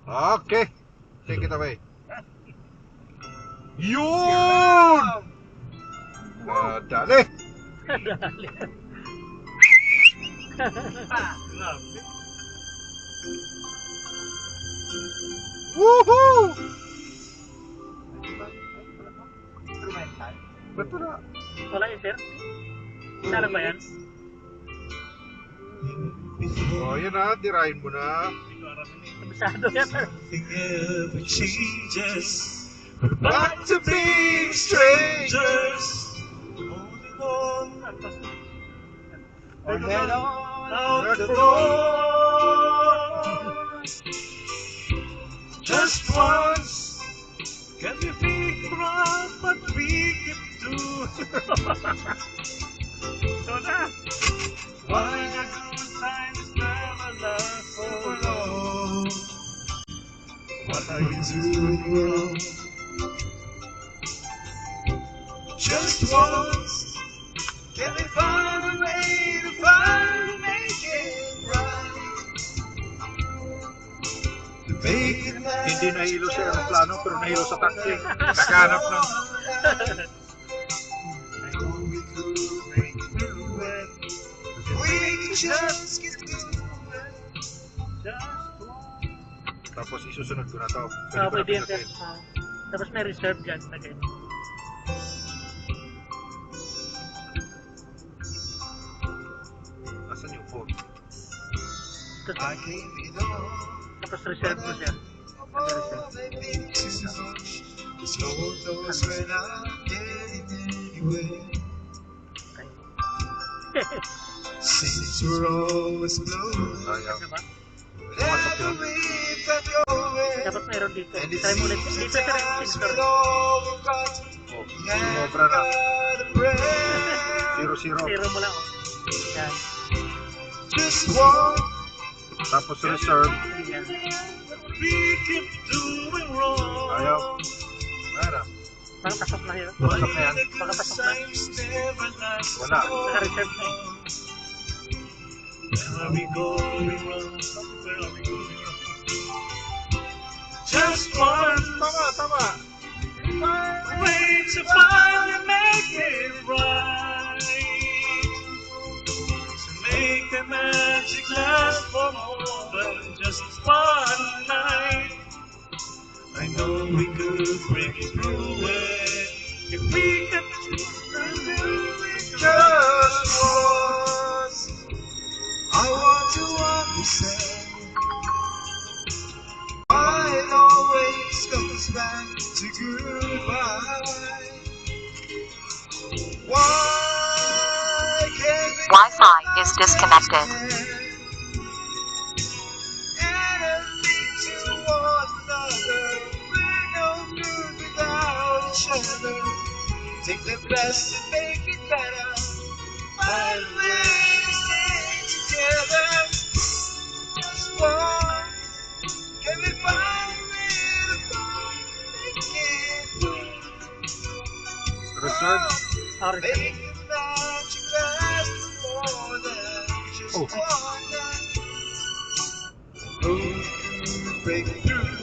Okay. Take it away. Yun! Dali! Dali. Woohoo! Ba't wala? Wala yun, sir? Isa lang ba yan? Oh, yun na. Tirahin mo na. Kabisado yan. Nothing ever changes. Back to being strangers. Holding on Or meron. out the door. Just once. Can we figure out what we can do? So na. Why the good times never last for long? What are you doing wrong? Just once, can we find a way to finally make it right? To make it last. Hindi nahilo sa aeroplano pero nahilo sa taxi. Nakahanap ng... I know we could break through it. We can just get through it. Just once. Tapos isusunod ko na to. Pwede yan, sir. Tapos may reserve dyan. Okay. Asan yung phone? I gave it all. Tapos reserve ko siya. This Lord knows when I'm getting anywhere. Since we're always close, Ayaw. Diba? whenever we've got your way, Dapat meron dito. and it Try mo ulit. seems Dito, sir. sometimes Dito. with all we've got, Oh, we sumobra na. gotta pray. 0-0. Zero mo lang. Oh. Yan. Just one, Tapos reserve. Yan. we keep doing wrong. Ayaw. Ayaw. Baka pasok na yun. Why Pasok na yan. the good Baka pasok na. times never last Wala. for Naka-reserve na long. Where are we going wrong? Where are we going wrong? Just one Tama. way to finally make it right. To make the magic last for more than just one night. I know we could break through it if we could do it just once. I want to understand why it always comes back to goodbye. Why can't we Wi-Fi is disconnected. enemies to one another? We're no good without each other. Take the best and make it better. Find a way to stay together. Just one. Can we find a way to make it work? Reserve. Oh, reserve. Make the magic last for more than just Oh. one night. Oh, break through